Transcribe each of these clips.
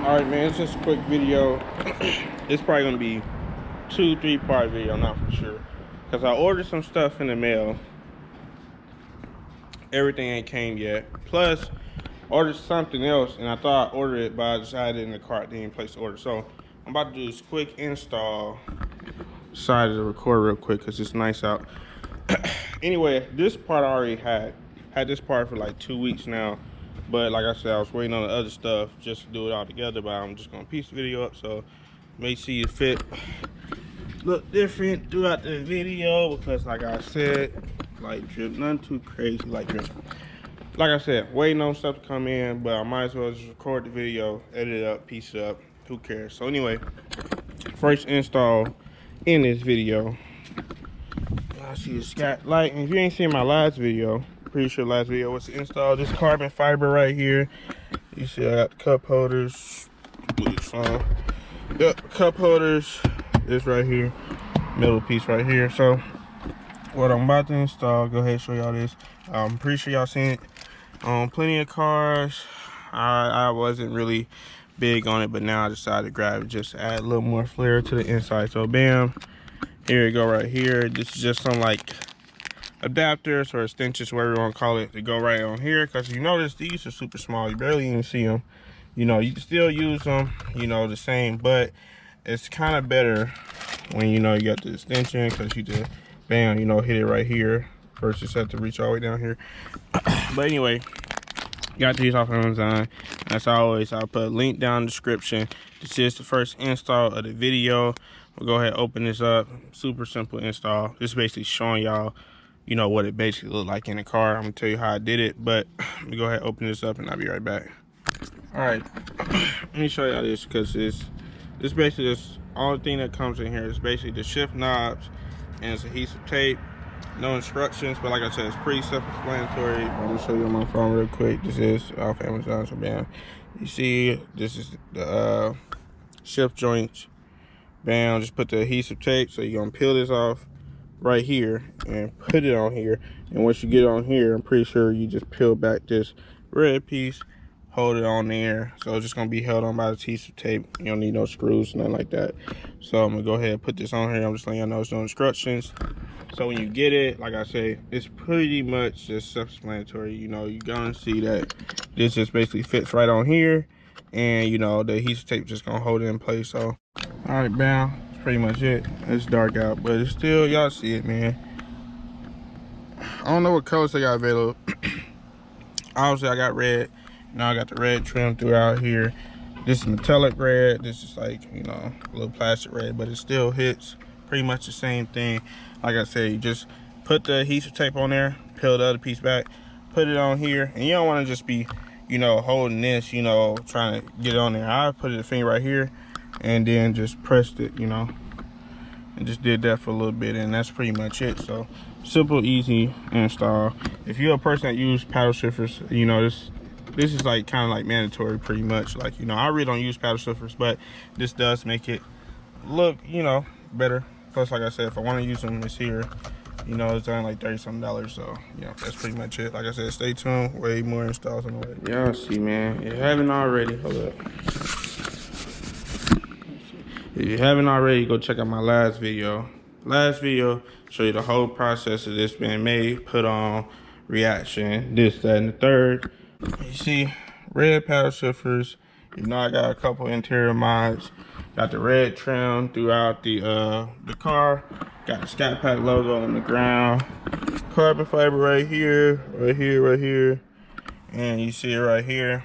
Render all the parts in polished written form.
All right, man, it's just a quick video. It's probably gonna be 2-3 part video, I'm not for sure, because I ordered some stuff in the mail. Everything ain't came yet. Plus ordered something else and I thought I ordered it, but I decided in the cart, didn't place the order. So I'm about to do this quick install. Decided to record real quick because it's nice out. Anyway, this part I already had this part for like 2 weeks now, but like I said, I was waiting on the other stuff just to do it all together. But I'm just gonna piece the video up so may see it fit look different throughout the video, because like I said, like drip, nothing too crazy like drip. Like I said, waiting on stuff to come in, but I might as well just record the video, edit it up, piece it up, who cares. So anyway, first install in this video, I see the scat light. And if you ain't seen my last video, pretty sure last video was to install this carbon fiber right here. You see I got the cup holders, yep, cup holders, this right here, middle piece right here. So what I'm about to install, go ahead and show y'all this. I'm pretty sure y'all seen it on plenty of cars. I wasn't really big on it, but now I decided to grab it just to add a little more flair to the inside. So bam, here you go right here. This is just some like adapters or extensions, whatever you want to call it, to go right on here, because you notice these are super small, you barely even see them. You know, you can still use them, you know, the same, but it's kind of better when you know you got the extension, because you just bam, you know, hit it right here versus have to reach all the way down here. But anyway, got these off Amazon. As always, I'll put a link down in the description. This is the first install of the video. We'll go ahead and open this up. Super simple install. Just basically showing y'all, you know, what it basically looked like in the car. I'm gonna tell you how I did it, but let me go ahead and open this up and I'll be right back. All right, let me show y'all this, because this basically this only thing that comes in here is basically the shift knobs and it's adhesive tape. No instructions, but like I said, it's pretty self-explanatory. I'll just show you on my phone real quick. This is off Amazon, so bam. You see, this is the shift joints. Bam, just put the adhesive tape. So you're gonna peel this off right here and put it on here. And once you get on here, I'm pretty sure you just peel back this red piece, hold it on there. So it's just gonna be held on by the adhesive tape. You don't need no screws, nothing like that. So I'm gonna go ahead and put this on here. I'm just letting y'all know it's no instructions. So when you get it, like I say, it's pretty much just self-explanatory. You know, you're gonna see that this just basically fits right on here, and you know, the adhesive tape just gonna hold it in place. So all right, bam, that's pretty much it. It's dark out, but it's still, y'all see it, man. I don't know what colors they got available. Obviously I got red. Now I got the red trim throughout here. This is metallic red. This is like, you know, a little plastic red, but it still hits pretty much the same thing. Like I said, you just put the adhesive tape on there, peel the other piece back, put it on here, and you don't want to just be, you know, holding this, you know, trying to get it on there. I put the finger right here and then just pressed it, you know, and just did that for a little bit, and that's pretty much it. So simple, easy install. If you're a person that uses paddle shifters, you know, this is like kind of like mandatory pretty much. Like, you know, I really don't use paddle shifters, but this does make it look, you know, better. Plus, like I said, if I want to use them, it's here. You know, it's only like $30-something. So, yeah, that's pretty much it. Like I said, stay tuned. Way more installs on the way. Y'all see, man. If you haven't already, hold up. If you haven't already, go check out my last video. Last video, show you the whole process of this being made, put on, reaction, this, that, and the third. You see, red paddle shifters. You know, I got a couple interior mods. Got the red trim throughout the car. Got the Scat Pack logo on the ground. Carbon fiber right here, right here, right here. And you see it right here.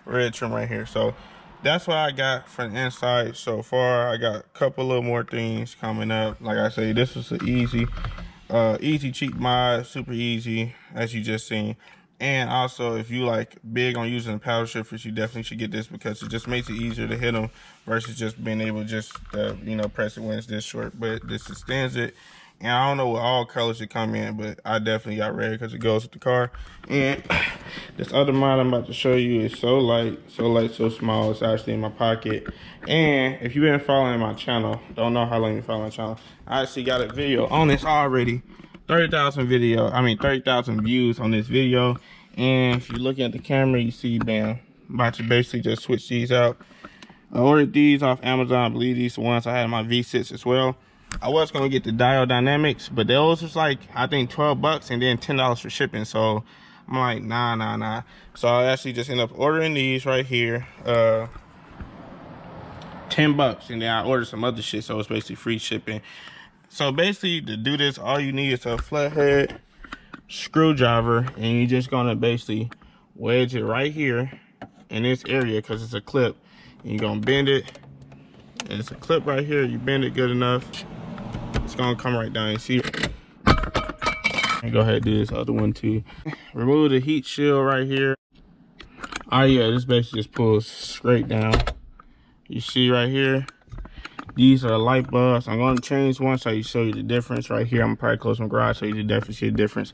Red trim right here. So that's what I got from the inside so far. I got a couple little more things coming up. Like I say, this was an easy cheap mod, super easy, as you just seen. And also, if you like big on using the paddle shifters, you definitely should get this, because it just makes it easier to hit them versus just being able to just you know, press it when it's this short. But this extends it, and I don't know what all colors it come in, but I definitely got red because it goes with the car. And this other mod I'm about to show you is so light, so small. It's actually in my pocket. And if you've been following my channel, don't know how long you follow my channel, I actually got a video on this already. 30,000 views on this video. And if you look at the camera, you see, bam, about to basically just switch these out. I ordered these off Amazon. I believe these are the ones I had in my V6 as well. I was gonna get the dial dynamics, but those was like, I think 12 bucks and then $10 for shipping. So I'm like, nah. So I actually just ended up ordering these right here. 10 bucks, and then I ordered some other shit, so it's basically free shipping. So basically, to do this, all you need is a flathead screwdriver, and you're just gonna basically wedge it right here in this area because it's a clip. And you're gonna bend it, and it's a clip right here. You bend it good enough, it's gonna come right down. You see? And go ahead and do this other one too. Remove the heat shield right here. Oh yeah, this basically just pulls straight down. You see right here, these are light bulbs. I'm going to change one so you show you the difference right here. I'm gonna probably close my garage so you can definitely see the difference.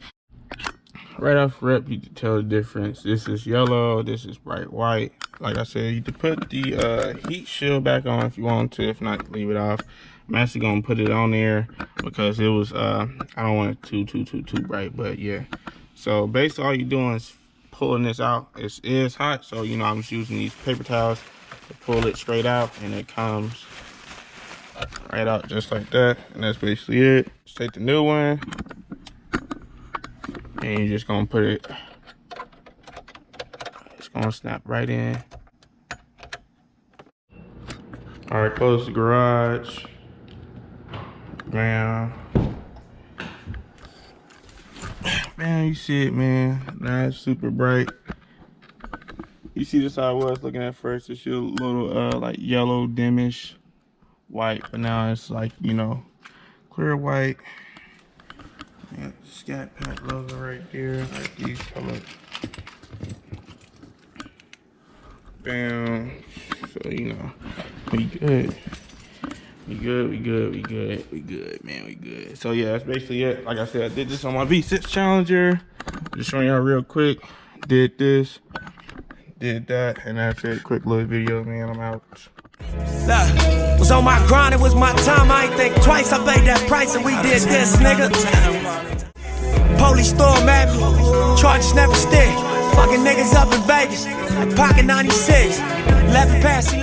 Right off rip, you can tell the difference. This is yellow, this is bright white. Like I said, you can put the heat shield back on if you want to. If not, leave it off. I'm actually gonna put it on there because it was I don't want it too bright, but yeah. So basically all you're doing is pulling this out. It is hot, so you know I'm just using these paper towels to pull it straight out, and it comes right out just like that. And that's basically it. Just take the new one, and you're just gonna put it, it's gonna snap right in. All right, close the garage. Man, you see it, man. Now it's super bright. You see this how I was looking at first. It's a little like yellow, dimish white, but now it's like, you know, clear white. Got the Scat Pack logo right there, like these colors. Bam. So you know, we good. We good, man, we good. So yeah, that's basically it. Like I said, I did this on my V6 Challenger. Just showing y'all real quick. Did this, did that, and that's it. Quick little video, man, I'm out. Look, was on my grind, it was my time, I ain't think twice, I paid that price and we did this, nigga. Police storm at me, charges never stick. Fucking niggas up in Vegas, like pocket 96, 11 past.